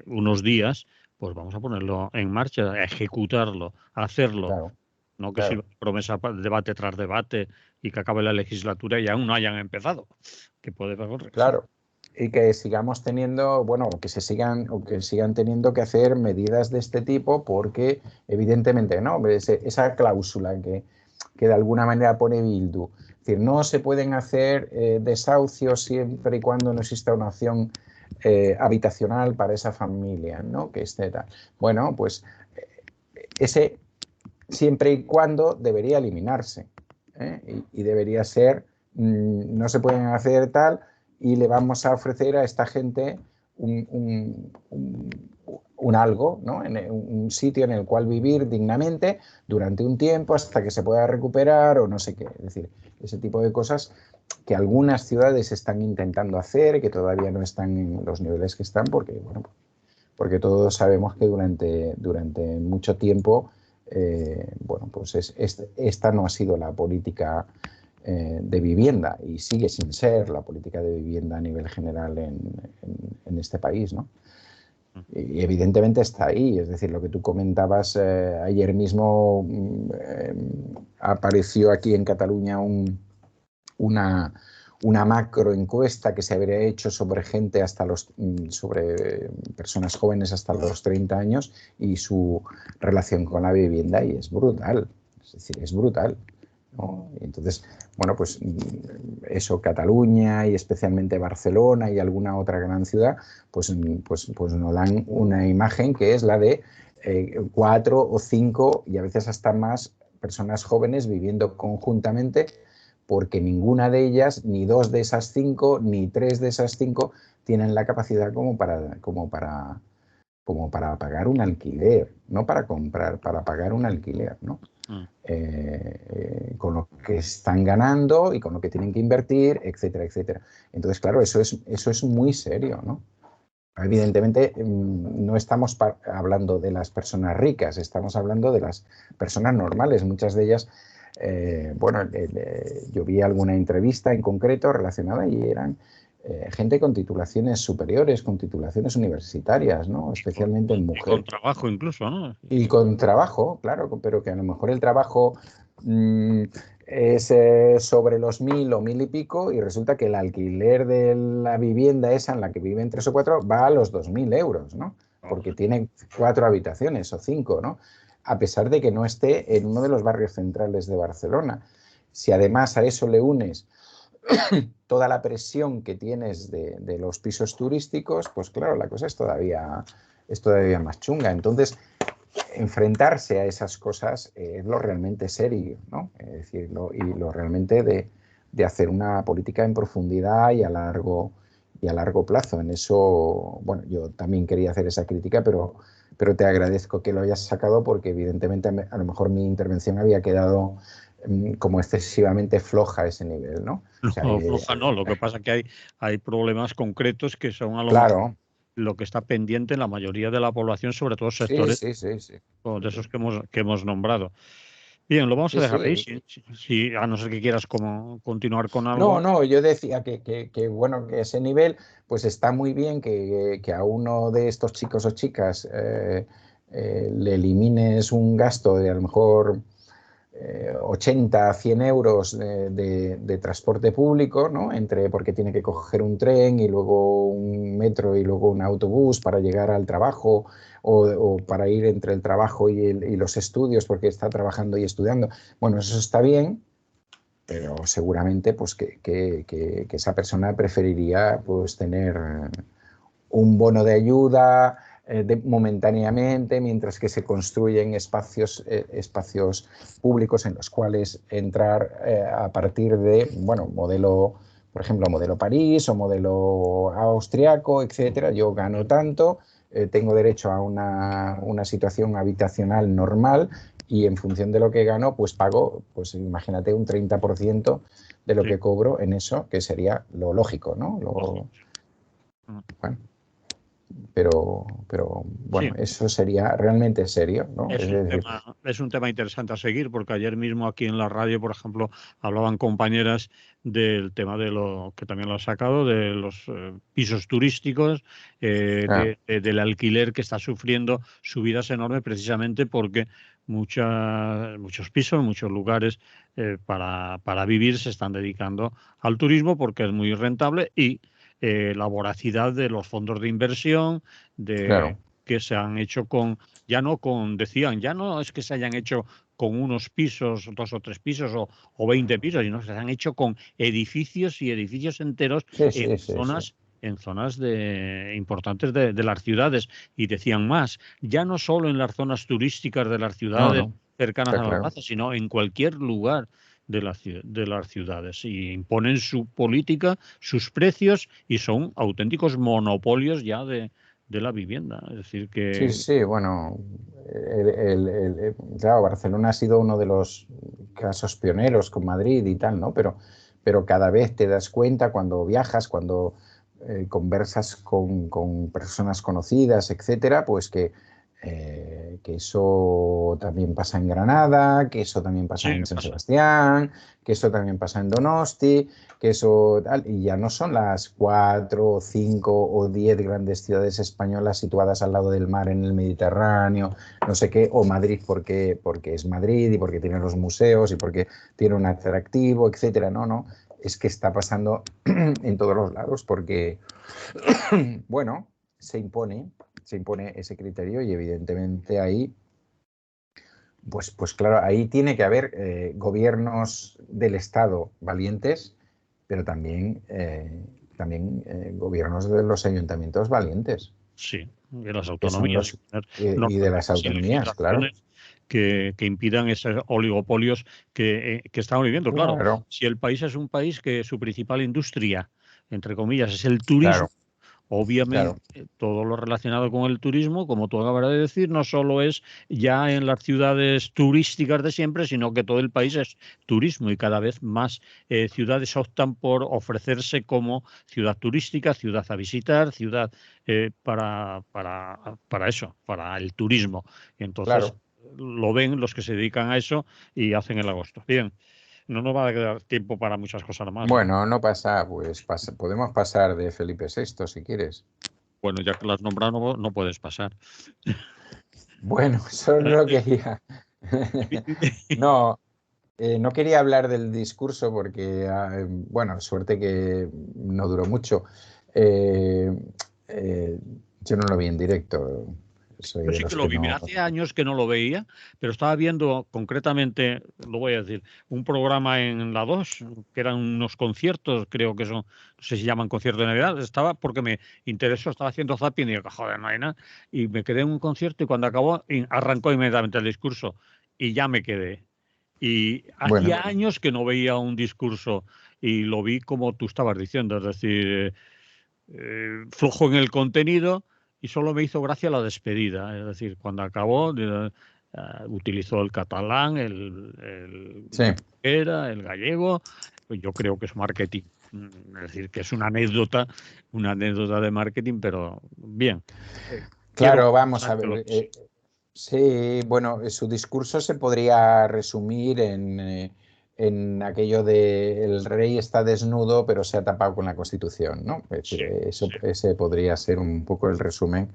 unos días, pues vamos a ponerlo en marcha, a ejecutarlo, a hacerlo. claro, No que sirva claro, de promesa debate tras debate y que acabe la legislatura y aún no hayan empezado. Que puede ocurrir, sí. claro. Y que sigamos teniendo, bueno, o que sigan teniendo que hacer medidas de este tipo porque evidentemente, ¿no? Esa cláusula que de alguna manera pone Bildu. Es decir, no se pueden hacer desahucios siempre y cuando no exista una opción habitacional para esa familia, ¿no? Que esté tal. Bueno, pues ese siempre y cuando debería eliminarse, ¿eh? Y debería ser, no se pueden hacer tal y le vamos a ofrecer a esta gente un algo, ¿no? Un sitio en el cual vivir dignamente durante un tiempo hasta que se pueda recuperar o no sé qué. Es decir, ese tipo de cosas que algunas ciudades están intentando hacer, que todavía no están en los niveles que están, porque, bueno, porque todos sabemos que durante mucho tiempo, bueno, pues esta no ha sido la política de vivienda y sigue sin ser la política de vivienda a nivel general en este país, ¿no? Y evidentemente está ahí, es decir, lo que tú comentabas ayer mismo, apareció aquí en Cataluña una, una macro encuesta que se habría hecho sobre gente sobre personas jóvenes hasta los 30 años y su relación con la vivienda, y es brutal, es decir, es brutal, ¿no? Y entonces, bueno, pues eso, Cataluña y especialmente Barcelona y alguna otra gran ciudad, pues nos dan una imagen que es la de 4 o 5 y a veces hasta más personas jóvenes viviendo conjuntamente, porque ninguna de ellas, ni 2 de esas 5, ni 3 de esas 5, tienen la capacidad como para pagar un alquiler, no para comprar, para pagar un alquiler, ¿no? Con lo que están ganando y con lo que tienen que invertir, etcétera, etcétera. Entonces, claro, eso es muy serio, ¿no? Evidentemente, no estamos hablando de las personas ricas, estamos hablando de las personas normales. Muchas de ellas, bueno, yo vi alguna entrevista en concreto relacionada y eran gente con titulaciones superiores, con titulaciones universitarias, ¿no? Especialmente en Y con mujer. trabajo incluso, ¿no? Y con trabajo, claro, pero que a lo mejor el trabajo mmm, es sobre los 1.000 o 1.000 y pico, y resulta que el alquiler de la vivienda esa en la que viven 3 o 4 va a los 2.000 euros, ¿no? Porque tiene 4 habitaciones o 5, ¿no? A pesar de que no esté en uno de los barrios centrales de Barcelona. Si además a eso le unes toda la presión que tienes de los pisos turísticos, pues claro, la cosa es todavía más chunga. Entonces, enfrentarse a esas cosas es lo realmente serio, ¿no? Es decir, lo realmente de hacer una política en profundidad y a largo plazo. En eso, bueno, yo también quería hacer esa crítica, pero te agradezco que lo hayas sacado, porque evidentemente a lo mejor mi intervención había quedado como excesivamente floja a ese nivel, ¿no? O sea, No, floja no. Lo que pasa es que hay problemas concretos que son a lo mejor claro, lo que está pendiente en la mayoría de la población, sobre todo sí, sectores sí, sí, sí, de esos que hemos nombrado. Bien, lo vamos a sí, dejar ahí, sí. a no ser que quieras continuar con No, algo. no, yo decía que, bueno, que ese nivel, pues está muy bien que a uno de estos chicos o chicas le elimines un gasto de a lo mejor 80, 100 euros de transporte público, ¿no? Porque tiene que coger un tren y luego un metro y luego un autobús para llegar al trabajo, o para ir entre el trabajo y los estudios porque está trabajando y estudiando. Bueno, eso está bien, pero seguramente pues que esa persona preferiría pues tener un bono de ayuda momentáneamente, mientras que se construyen espacios públicos en los cuales entrar a partir de, bueno, por ejemplo, modelo París o modelo austriaco, etcétera. Yo gano tanto, tengo derecho a una situación habitacional normal, y en función de lo que gano, pues pago, pues imagínate, un 30% de lo Sí, que cobro en eso, que sería lo lógico, ¿no? lógico. Bueno. Sí, bueno, eso sería realmente serio, ¿no? Es decir, es un tema interesante a seguir, porque ayer mismo aquí en la radio, por ejemplo, hablaban compañeras del tema de lo que también lo ha sacado, de los pisos turísticos, claro, del alquiler que está sufriendo subidas enormes precisamente porque muchos pisos, muchos lugares para vivir se están dedicando al turismo porque es muy rentable y la voracidad de los fondos de inversión, de claro. que se han hecho con ya no con, decían, ya no es que se hayan hecho con unos pisos, 2 o 3 pisos o 20 pisos, sino que se han hecho con edificios y edificios enteros Sí, sí, sí, sí. en zonas importantes de las ciudades. Y decían más, ya no solo en las zonas turísticas de las No, ciudades no, cercanas está a la claro. plaza, sino en cualquier lugar de las ciudades. Y imponen su política, sus precios y son auténticos monopolios ya de la vivienda. Es decir, Sí, que sí, bueno, claro, Barcelona ha sido uno de los casos pioneros con Madrid y tal, ¿no? Pero cada vez te das cuenta cuando viajas, cuando conversas con personas conocidas, etcétera, pues que eso también pasa en Granada, que eso también pasa sí, en San pasa. Sebastián, que eso también pasa en Donosti, que eso tal, y ya no son las 4, 5 o 10 grandes ciudades españolas situadas al lado del mar en el Mediterráneo, no sé qué, o Madrid porque es Madrid y porque tiene los museos y porque tiene un atractivo, etcétera. No, no, es que está pasando en todos los lados porque, bueno, se impone ese criterio y evidentemente ahí pues claro, ahí tiene que haber gobiernos del Estado valientes, pero también gobiernos de los ayuntamientos valientes, Sí, de las que son autonomías los poner y de las normativas y autonomías, claro, legislaciones que impidan esos oligopolios que estamos viviendo. Claro, claro, si el país es un país que su principal industria, entre comillas, es el turismo. claro, Obviamente, claro, todo lo relacionado con el turismo, como tú acabas de decir, no solo es ya en las ciudades turísticas de siempre, sino que todo el país es turismo y cada vez más ciudades optan por ofrecerse como ciudad turística, ciudad a visitar, ciudad para eso, para el turismo. Y entonces claro. lo ven los que se dedican a eso y hacen el agosto. Bien, no nos va a quedar tiempo para muchas cosas más. Bueno, no pasa, pues podemos pasar de Felipe VI si quieres. Bueno, ya que las has nombrado, no puedes pasar. Bueno, solo quería. No, no quería hablar del discurso porque, bueno, suerte que no duró mucho. Eh, eh, yo no lo vi en directo, soy Yo de sí que los lo que vi. Mira, no. hace años que no lo veía, pero estaba viendo concretamente, lo voy a decir, un programa en la 2 que eran unos conciertos, creo que son, no sé si llaman concierto de Navidad. Estaba porque me interesó, estaba haciendo zapping y digo, joder, no hay nada. Y me quedé en un concierto y cuando acabó, arrancó inmediatamente el discurso y ya me quedé. Y Bueno, hacía años que no veía un discurso y lo vi como tú estabas diciendo, es decir, flojo en el contenido y solo me hizo gracia la despedida. Es decir, cuando acabó, utilizó el catalán, sí, el gallego. Pues yo creo que es marketing. Es decir, que es una anécdota de marketing, pero bien. Quiero claro, vamos pensar a que lo ver. es. Sí, bueno, su discurso se podría resumir en aquello de el rey está desnudo, pero se ha tapado con la Constitución, ¿no? Es decir, Sí, sí. ese podría ser un poco el resumen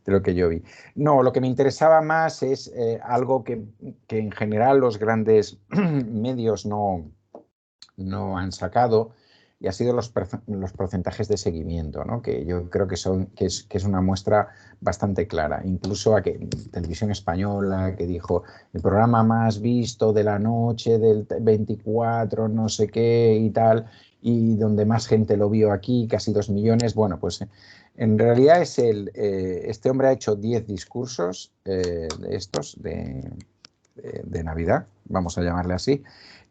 de lo que yo vi. No, lo que me interesaba más es algo que en general los grandes medios no han sacado y ha sido los porcentajes de seguimiento, ¿no? Que yo creo que es una muestra bastante clara. Incluso a que Televisión Española, que dijo el programa más visto de la noche del 24, no sé qué y tal, y donde más gente lo vio aquí, casi 2 millones. Bueno, pues en realidad este hombre ha hecho 10 discursos de estos de Navidad, vamos a llamarle así,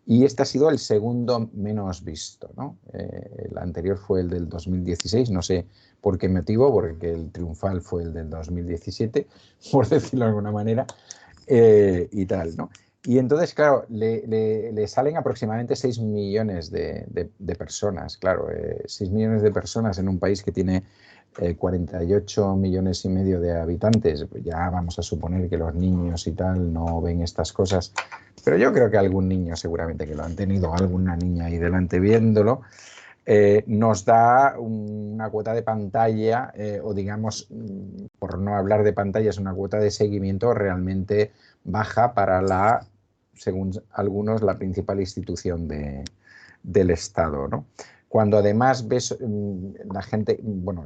y este ha sido el segundo menos visto, ¿no? El anterior fue el del 2016, no sé por qué motivo, porque el triunfal fue el del 2017, por decirlo de alguna manera, y tal, ¿no? Y entonces, claro, le salen aproximadamente 6 millones de personas, claro, 6 millones de personas en un país que tiene 48 millones y medio de habitantes, pues ya vamos a suponer que los niños y tal no ven estas cosas, pero yo creo que algún niño seguramente que lo han tenido, alguna niña ahí delante viéndolo, nos da una cuota de pantalla, o digamos, por no hablar de pantallas, una cuota de seguimiento realmente baja para la, según algunos, la principal institución del Estado, ¿no? Cuando además ves la gente, bueno,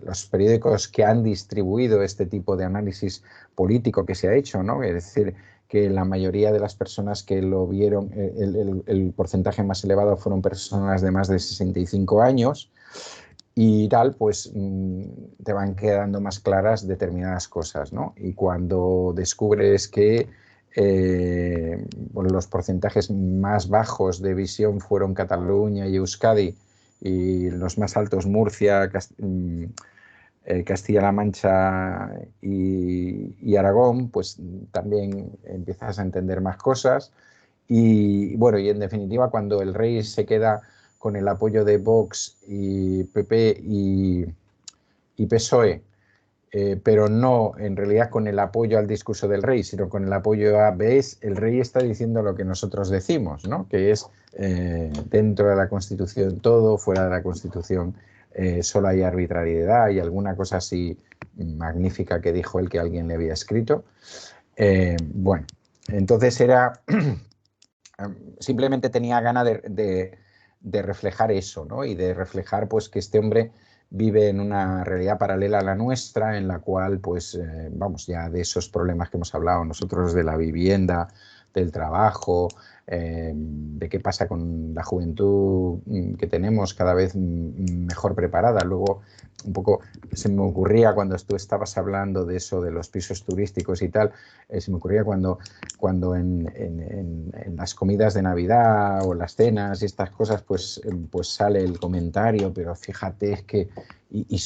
los periódicos que han distribuido este tipo de análisis político que se ha hecho, ¿no? Es decir, que la mayoría de las personas que lo vieron, el porcentaje más elevado fueron personas de más de 65 años y tal, pues te van quedando más claras determinadas cosas, ¿no? Y cuando descubres que bueno, los porcentajes más bajos de visión fueron Cataluña y Euskadi y los más altos Murcia, Castilla-La Mancha y Aragón, pues también empiezas a entender más cosas. Y bueno, y en definitiva, cuando el rey se queda con el apoyo de Vox y PP y PSOE, pero no en realidad con el apoyo al discurso del rey, sino con el apoyo a, ¿ves? El rey está diciendo lo que nosotros decimos, ¿no? Que es dentro de la Constitución todo, fuera de la Constitución solo hay arbitrariedad y alguna cosa así magnífica que dijo él que alguien le había escrito. Bueno, entonces era simplemente tenía ganas de reflejar eso, ¿no? Y de reflejar pues que este hombre vive en una realidad paralela a la nuestra, en la cual, pues, vamos, ya de esos problemas que hemos hablado nosotros, de la vivienda, del trabajo, de qué pasa con la juventud que tenemos cada vez mejor preparada. Luego, un poco se me ocurría cuando tú estabas hablando de eso, de los pisos turísticos y tal, se me ocurría cuando en las comidas de Navidad o las cenas y estas cosas, pues sale el comentario, pero fíjate, es que y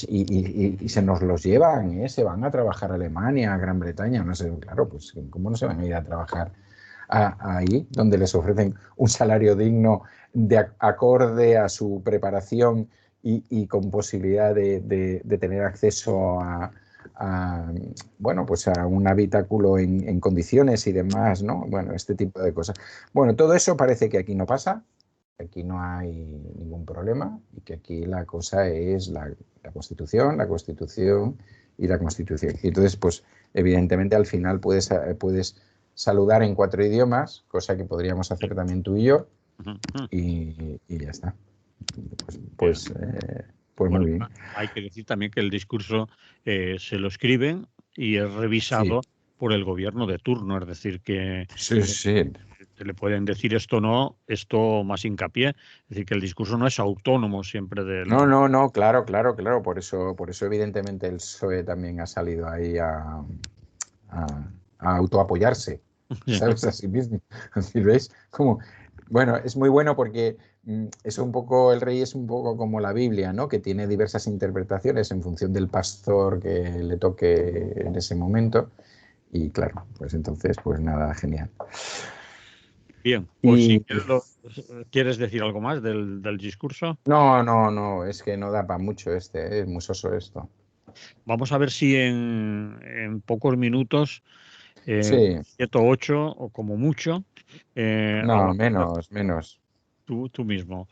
se nos los llevan, se van a trabajar a Alemania, a Gran Bretaña, no sé, claro, pues ¿cómo no se van a ir a trabajar ahí, donde les ofrecen un salario digno de acorde a su preparación y con posibilidad de tener acceso bueno, pues a un habitáculo en condiciones y demás, ¿no? Bueno, este tipo de cosas. Bueno, todo eso parece que aquí no pasa, aquí no hay ningún problema y que aquí la cosa es la Constitución, la Constitución y la Constitución. Y entonces, pues, evidentemente, al final puedes saludar en 4 idiomas, cosa que podríamos hacer también tú y yo, y ya está. Pues Bueno, muy bien. hay que decir también que el discurso se lo escriben y es revisado Sí. por el gobierno de turno, es decir, que Sí. te le pueden decir esto no, esto más hincapié, es decir, que el discurso no es autónomo siempre del... No, claro, por eso evidentemente el PSOE también ha salido ahí a autoapoyarse, ¿sabes? A sí mismo. Así, ¿veis? Como, bueno, es muy bueno porque es un poco, el rey es un poco como la Biblia, ¿no? Que tiene diversas interpretaciones en función del pastor que le toque en ese momento. Y claro, pues entonces, pues nada, genial. Bien, pues si quieres decir algo más del discurso. No, es que no da para mucho es muy soso esto. Vamos a ver si en pocos minutos, Sí, 7 o 8 o como mucho, no, menos. tú mismo.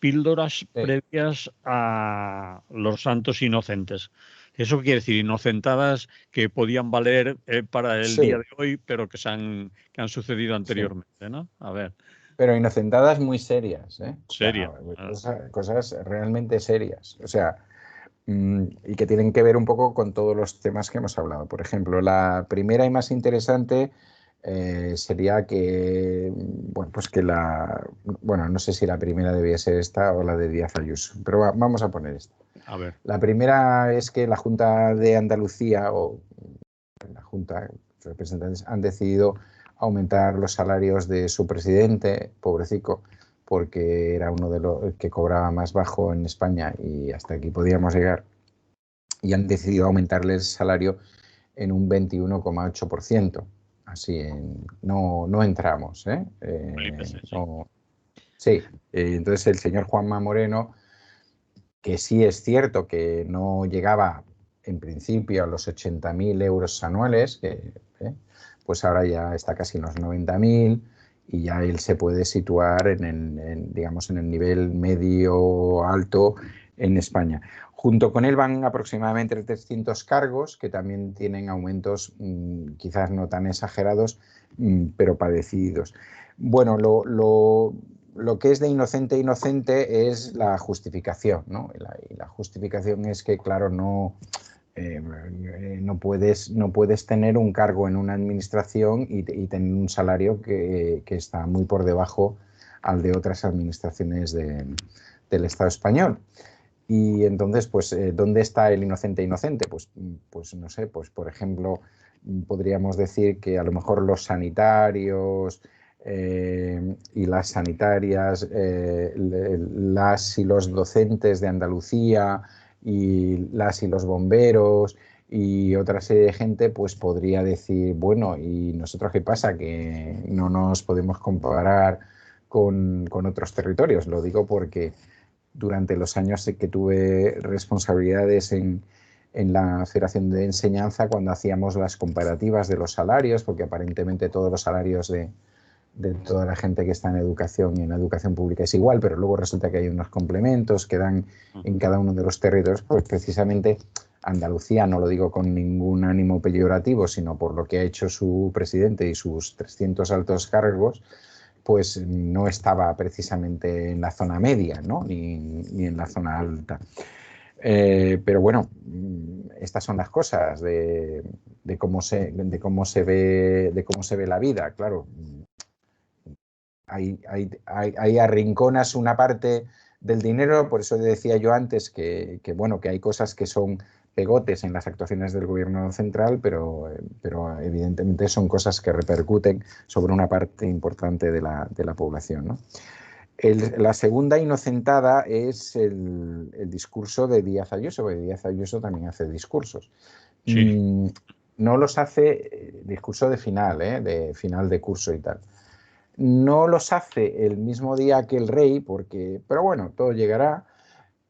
Píldoras Sí. previas a los santos inocentes. Eso quiere decir inocentadas que podían valer para el día Sí, de hoy, pero que han sucedido sí. anteriormente, ¿no? A ver, Pero inocentadas muy serias, ¿eh? O seria. sea, cosas realmente serias. O sea, y que tienen que ver un poco con todos los temas que hemos hablado. Por ejemplo, la primera y más interesante sería que, bueno, pues que bueno, no sé si la primera debía ser esta o la de Díaz Ayuso, pero vamos a poner esta. A ver. La primera es que la Junta de Andalucía o la Junta de Representantes han decidido aumentar los salarios de su presidente, pobrecito, porque era uno de los que cobraba más bajo en España y hasta aquí podíamos llegar. Y han decidido aumentarle el salario en un 21,8%. Así, no entramos, ¿eh? Felipe VI. No, sí, entonces el señor Juanma Moreno, que sí es cierto que no llegaba en principio a los 80.000 euros anuales, pues ahora ya está casi en los 90.000 y ya él se puede situar digamos, en el nivel medio alto en España. Junto con él van aproximadamente 300 cargos que también tienen aumentos quizás no tan exagerados, pero parecidos. Bueno, lo que es de inocente es la justificación, ¿no? Y la justificación es que, claro, no puedes tener un cargo en una administración y tener un salario que está muy por debajo al de otras administraciones del Estado español. Y entonces, pues, ¿dónde está el inocente? Pues no sé, pues por ejemplo, podríamos decir que a lo mejor los sanitarios y las sanitarias, las y los docentes de Andalucía y las y los bomberos y otra serie de gente, pues podría decir, bueno, ¿y nosotros qué pasa? Que no nos podemos comparar con otros territorios. Lo digo porque durante los años que tuve responsabilidades en la Federación de Enseñanza, cuando hacíamos las comparativas de los salarios, porque aparentemente todos los salarios de toda la gente que está en educación y en la educación pública es igual, pero luego resulta que hay unos complementos que dan en cada uno de los territorios, pues precisamente Andalucía, no lo digo con ningún ánimo peyorativo, sino por lo que ha hecho su presidente y sus 300 altos cargos, pues no estaba precisamente en la zona media, ¿no? ni en la zona alta. Pero bueno, estas son las cosas de cómo se ve la vida. Claro, hay arrinconas una parte del dinero, por eso decía yo antes que hay cosas que son pegotes en las actuaciones del gobierno central, pero evidentemente son cosas que repercuten sobre una parte importante de la población, ¿no? La segunda inocentada es el discurso de Díaz Ayuso, porque Díaz Ayuso también hace discursos. Sí. No los hace discurso de final de curso y tal. No los hace el mismo día que el rey, pero bueno, todo llegará,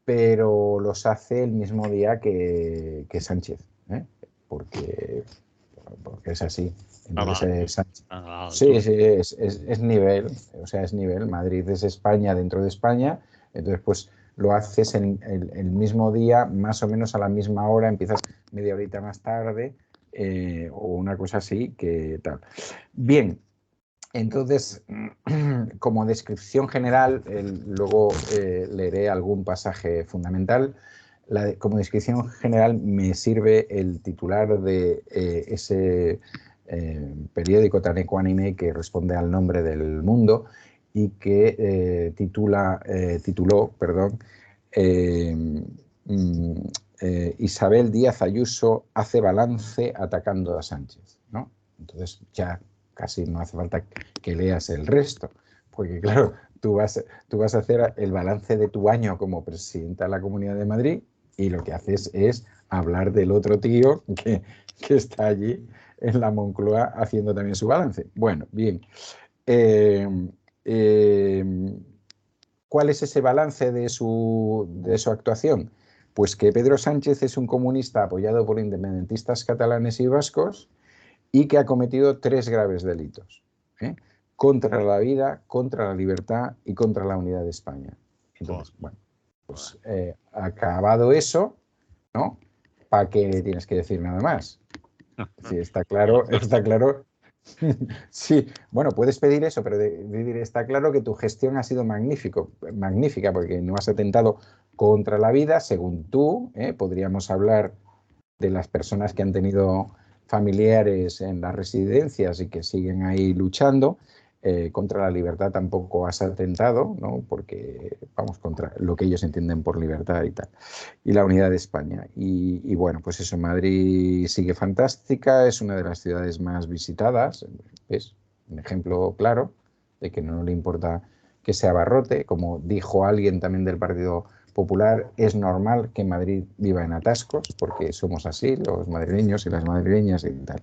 pero los hace el mismo día que Sánchez, porque es así. Entonces, Sánchez, sí, es nivel, o sea, es nivel. Madrid es España dentro de España, entonces pues lo haces en el mismo día, más o menos a la misma hora, empiezas media horita más tarde o una cosa así, que tal. Bien. Entonces, como descripción general, luego leeré algún pasaje fundamental. Como descripción general me sirve el titular de ese periódico tan ecuánime que responde al nombre del mundo y que tituló Isabel Díaz Ayuso hace balance atacando a Sánchez, ¿no? Entonces ya casi no hace falta que leas el resto, porque claro, tú vas a hacer el balance de tu año como presidenta de la Comunidad de Madrid y lo que haces es hablar del otro tío que está allí en la Moncloa haciendo también su balance. Bueno, bien. ¿Cuál es ese balance de su actuación? Pues que Pedro Sánchez es un comunista apoyado por independentistas catalanes y vascos y que ha cometido 3 graves delitos, contra la vida, contra la libertad y contra la unidad de España. Entonces, bueno, pues acabado eso, ¿no? ¿Para qué tienes que decir nada más? Sí, está claro. Sí, bueno, puedes pedir eso, pero está claro que tu gestión ha sido magnífica, porque no has atentado contra la vida, según tú. Podríamos hablar de las personas que han tenido familiares en las residencias y que siguen ahí luchando. Contra la libertad tampoco has atentado, ¿no? Porque vamos contra lo que ellos entienden por libertad y tal, y la unidad de España. Y bueno, pues eso, Madrid sigue fantástica, es una de las ciudades más visitadas, es un ejemplo claro de que no le importa que se abarrote, como dijo alguien también del Partido Popular, es normal que Madrid viva en atascos, porque somos así, los madrileños y las madrileñas y tal.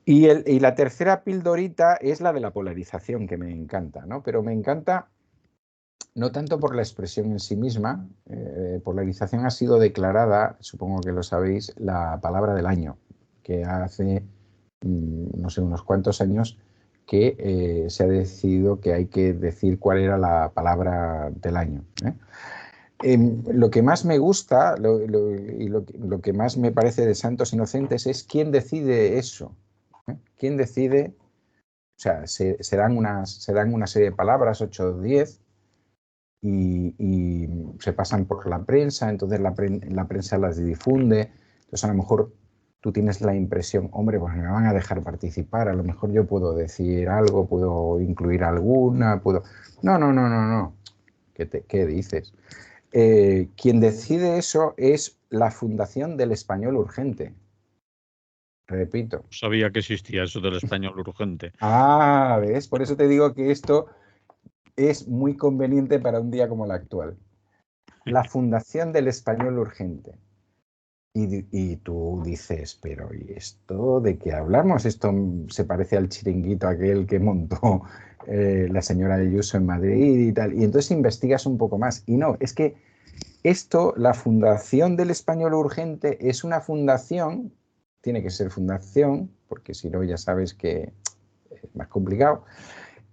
Y la tercera pildorita es la de la polarización, que me encanta, ¿no? Pero me encanta no tanto por la expresión en sí misma. Polarización ha sido declarada, supongo que lo sabéis, la palabra del año, que hace, no sé, unos cuantos años que se ha decidido que hay que decir cuál era la palabra del año. Lo que más me gusta y lo que más me parece de Santos Inocentes es quién decide eso. ¿Quién decide? O sea, se dan una serie de palabras, 8 o 10, y se pasan por la prensa, entonces la prensa las difunde. Entonces, a lo mejor tú tienes la impresión, hombre, pues me van a dejar participar, a lo mejor yo puedo decir algo, puedo incluir alguna, puedo... No, no, no, no, no. ¿Qué dices? Quien decide eso es la Fundación del Español Urgente. Repito. Sabía que existía eso del español urgente. Ah, ¿ves? Por eso te digo que esto es muy conveniente para un día como el actual. La Fundación del Español Urgente. Y tú dices, pero ¿y esto de qué hablamos? Esto se parece al chiringuito aquel que montó la señora Ayuso en Madrid y tal. Y entonces investigas un poco más. Y no, es que esto, la Fundación del Español Urgente, es una fundación, tiene que ser fundación, porque si no ya sabes que es más complicado,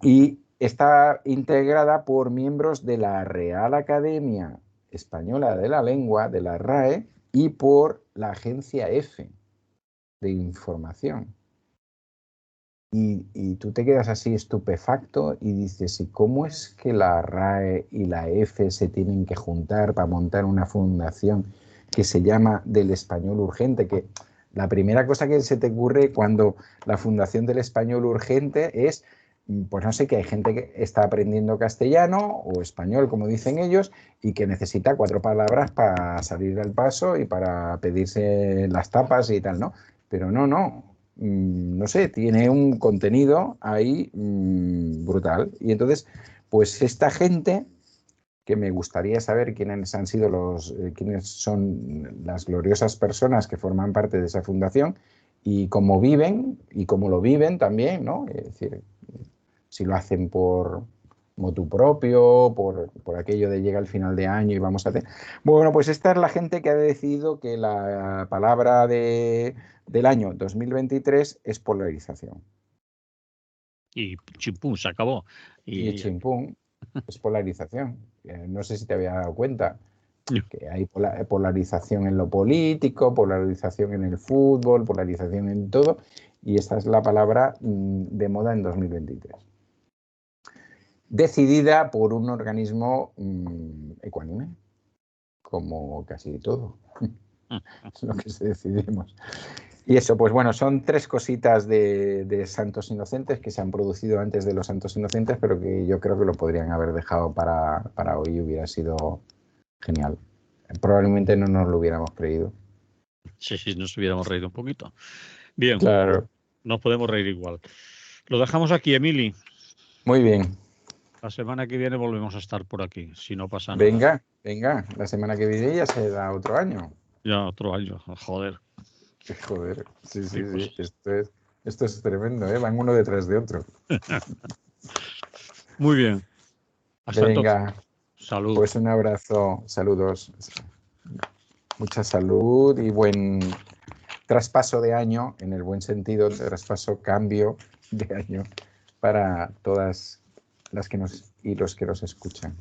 y está integrada por miembros de la Real Academia Española de la Lengua, de la RAE, y por la agencia EFE de información. Y tú te quedas así estupefacto y dices, ¿y cómo es que la RAE y la EFE se tienen que juntar para montar una fundación que se llama del Español Urgente? Que la primera cosa que se te ocurre cuando la Fundación del Español Urgente es, pues no sé, que hay gente que está aprendiendo castellano o español, como dicen ellos, y que necesita 4 palabras para salir al paso y para pedirse las tapas y tal, ¿no? Pero no sé, tiene un contenido ahí brutal. Y entonces, pues esta gente, que me gustaría saber quiénes han sido quiénes son las gloriosas personas que forman parte de esa fundación y cómo viven y cómo lo viven también, ¿no? Es decir, si lo hacen por motu propio, por aquello de llega el final de año y vamos a hacer... Bueno, pues esta es la gente que ha decidido que la palabra del año 2023 es polarización. Y chimpún, se acabó. Y chimpún es polarización. No sé si te había dado cuenta que hay polarización en lo político, polarización en el fútbol, polarización en todo, y esta es la palabra de moda en 2023. Decidida por un organismo ecuánime, como casi todo. Es lo que decidimos. Y eso, pues bueno, son 3 cositas de Santos Inocentes que se han producido antes de los Santos Inocentes, pero que yo creo que lo podrían haber dejado para hoy, hubiera sido genial. Probablemente no nos lo hubiéramos creído. Sí, sí, nos hubiéramos reído un poquito. Bien, claro. Nos podemos reír igual. Lo dejamos aquí, Emili. Muy bien. La semana que viene volvemos a estar por aquí, si no pasa nada. Venga, la semana que viene ya será otro año. Ya otro año, joder. Joder, sí, Pues... Esto es tremendo, ¿eh? Van uno detrás de otro. Muy bien. Hasta Venga, entonces. Salud. Pues un abrazo, saludos. Mucha salud y buen traspaso de año, en el buen sentido, cambio de año para todas las que nos y los que nos escuchan.